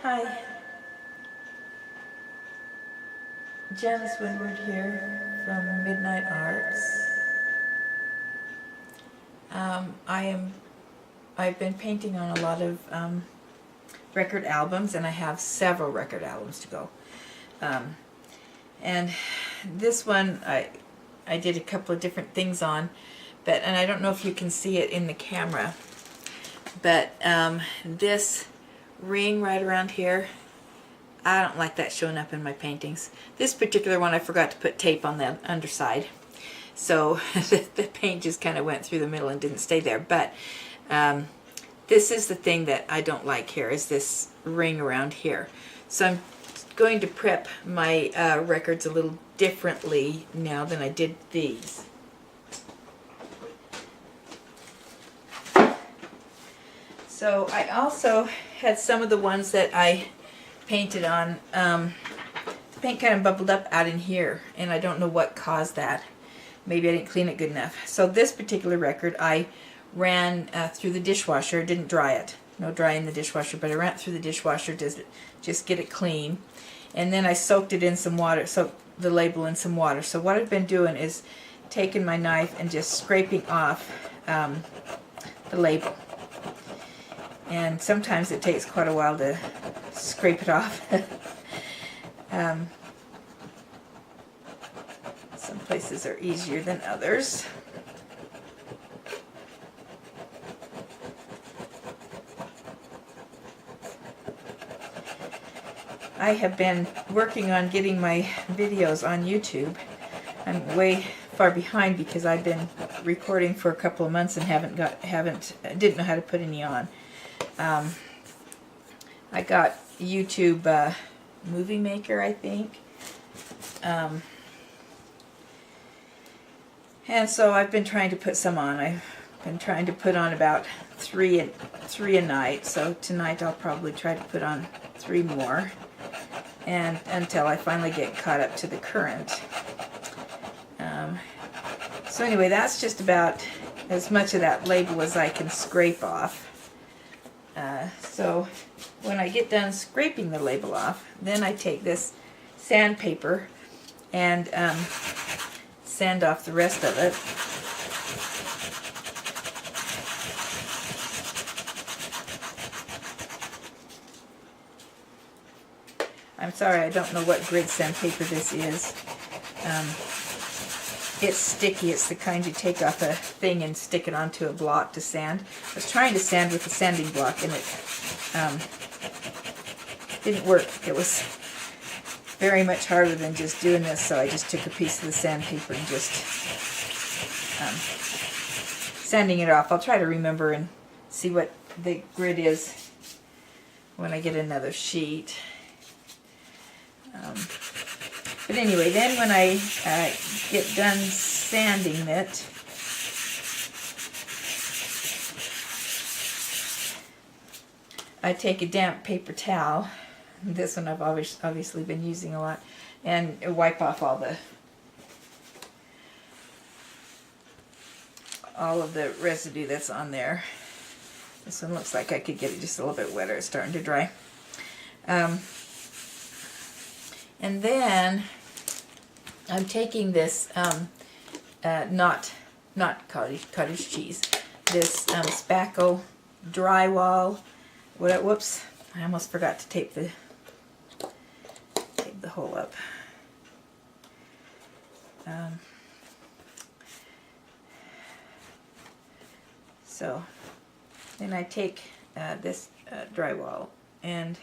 Hi, Janice Windward here from Midnight Arts. I've been painting on a lot of record albums, and I have several record albums to go. And this one I did a couple of different things on, and I don't know if you can see it in the camera, but this ring right around here, I don't like that showing up in my paintings. This particular one I forgot to put tape on the underside, so the paint just kind of went through the middle and didn't stay there. But this is the thing that I don't like here, is this ring around here. So I'm going to prep my records a little differently now than I did these. So I also had some of the ones that I painted on, the paint kind of bubbled up out in here, and I don't know what caused that. Maybe I didn't clean it good enough. So this particular record I ran through the dishwasher. Didn't dry it. No dry in the dishwasher, but I ran it through the dishwasher to just get it clean. And then I soaked it in some water, soaked the label in some water. So what I've been doing is taking my knife and just scraping off the label. And sometimes it takes quite a while to scrape it off. Some places are easier than others. I have been working on getting my videos on YouTube. I'm way far behind because I've been recording for a couple of months and didn't know how to put any on. I got YouTube Movie Maker, I think, and so I've been trying to put some on. I've been trying to put on about three a night. So tonight I'll probably try to put on 3 more, and until I finally get caught up to the current. So anyway, that's just about as much of that label as I can scrape off. So when I get done scraping the label off, then I take this sandpaper and sand off the rest of it. I'm sorry, I don't know what grid sandpaper this is. It's sticky. It's the kind you take off a thing and stick it onto a block to sand. I was trying to sand with a sanding block, and it didn't work. It was very much harder than just doing this, so I just took a piece of the sandpaper and just sanding it off. I'll try to remember and see what the grid is when I get another sheet. But anyway, then when I get done sanding it, I take a damp paper towel. This one I've obviously been using a lot, and wipe off all of the residue that's on there. This one looks like I could get it just a little bit wetter. It's starting to dry. And then I'm taking this not cottage cheese, this spackle drywall. Whoops! I almost forgot to tape the hole up. So then I take this drywall and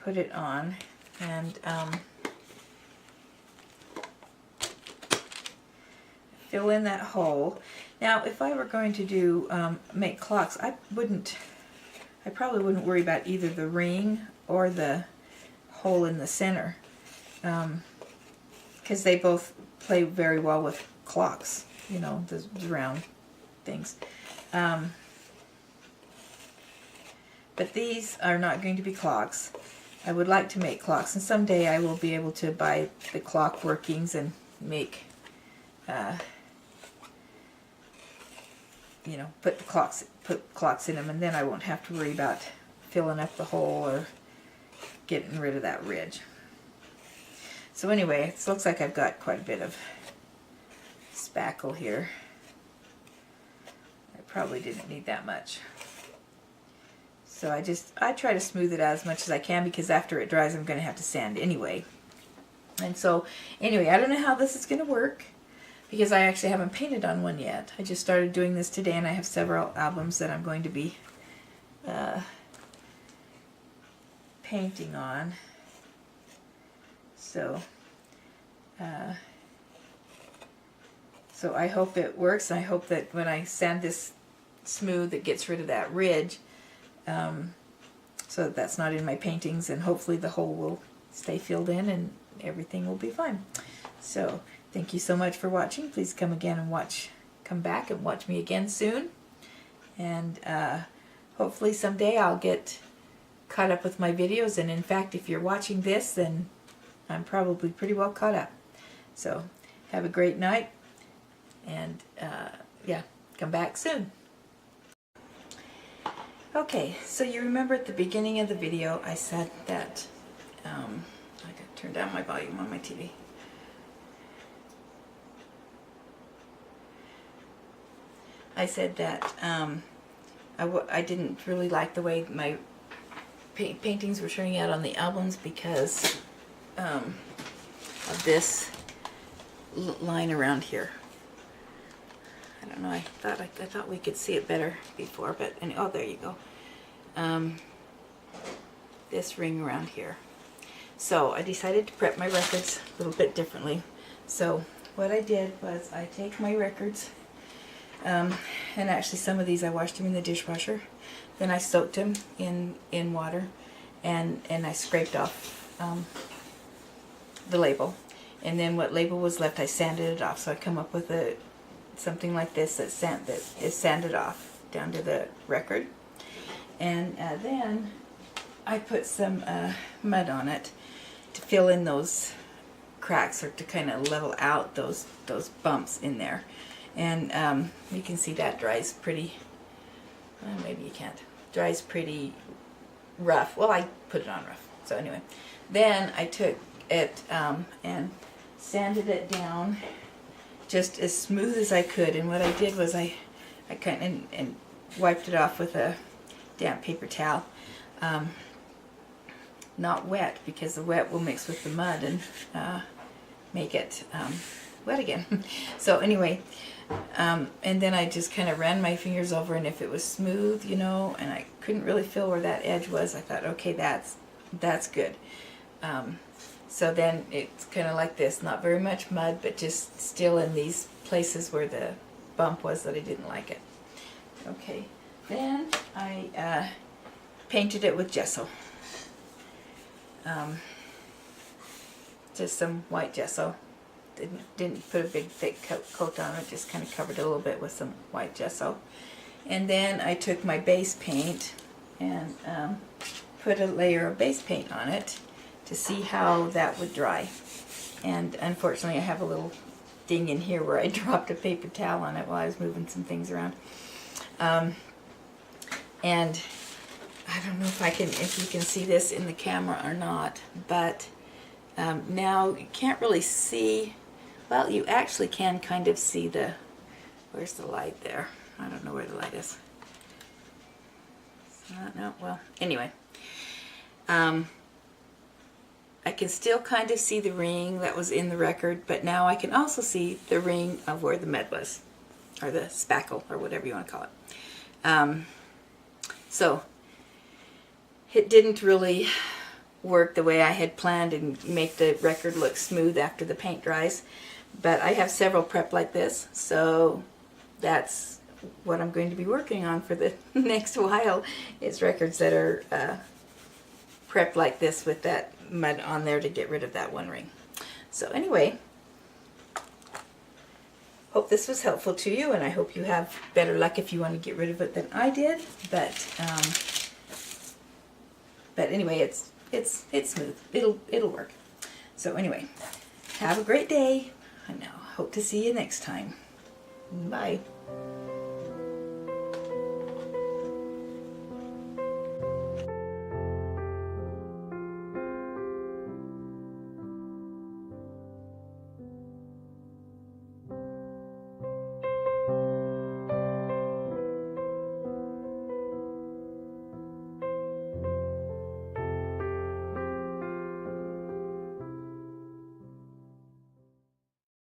put it on. And fill in that hole. Now, if I were going to do make clocks, I probably wouldn't worry about either the ring or the hole in the center, because they both play very well with clocks. You know, the round things. But these are not going to be clocks. I would like to make clocks, and someday I will be able to buy the clock workings and make, put clocks in them, and then I won't have to worry about filling up the hole or getting rid of that ridge. So anyway, it looks like I've got quite a bit of spackle here. I probably didn't need that much. So I try to smooth it out as much as I can, because after it dries I'm going to have to sand anyway. And so anyway, I don't know how this is going to work, because I actually haven't painted on one yet. I just started doing this today, and I have several albums that I'm going to be painting on. So so I hope it works. I hope that when I sand this smooth, it gets rid of that ridge, so that that's not in my paintings, and hopefully the hole will stay filled in and everything will be fine. So thank you so much for watching. Please come again and come back and watch me again soon. And hopefully someday I'll get caught up with my videos. And in fact, if you're watching this, then I'm probably pretty well caught up. So have a great night. And yeah, come back soon. Okay, so you remember at the beginning of the video I said that I gotta turn down my volume on my TV. I said that I didn't really like the way my paintings were turning out on the albums because of this line around here. I don't know, I thought we could see it better before, but oh, there you go. This ring around here. So I decided to prep my records a little bit differently. So what I did was I take my records, and actually some of these I washed them in the dishwasher. Then I soaked them in water, and I scraped off the label. And then what label was left, I sanded it off. So I come up with something like this that is sanded off down to the record. And then I put some mud on it to fill in those cracks, or to kind of level out those bumps in there. And you can see that dries pretty, well, maybe you can't, dries pretty rough. Well, I put it on rough. So anyway, then I took it and sanded it down just as smooth as I could. And what I did was I kind of and wiped it off with a damp paper towel. Not wet, because the wet will mix with the mud and make it wet again. So anyway, and then I just kind of ran my fingers over, and if it was smooth, you know, and I couldn't really feel where that edge was, I thought, okay, that's good. So then it's kind of like this, not very much mud, but just still in these places where the bump was that I didn't like it. Okay, then I painted it with gesso. Just some white gesso. Didn't put a big thick coat on it, just kind of covered it a little bit with some white gesso. And then I took my base paint and put a layer of base paint on it to see how that would dry. And unfortunately I have a little ding in here where I dropped a paper towel on it while I was moving some things around. And I don't know if you can see this in the camera or not, but now you can't really see, well, you actually can kind of see where's the light there? I don't know where the light is. No, well, anyway. I can still kind of see the ring that was in the record, but now I can also see the ring of where the mud was, or the spackle, or whatever you want to call it. So it didn't really work the way I had planned and make the record look smooth after the paint dries, but I have several prep like this, so that's what I'm going to be working on for the next while, is records that are prepped like this with that mud on there to get rid of that one ring. So anyway, hope this was helpful to you, and I hope you have better luck if you want to get rid of it than I did. But anyway, it's smooth. It'll work. So anyway, have a great day, and I hope to see you next time. Bye.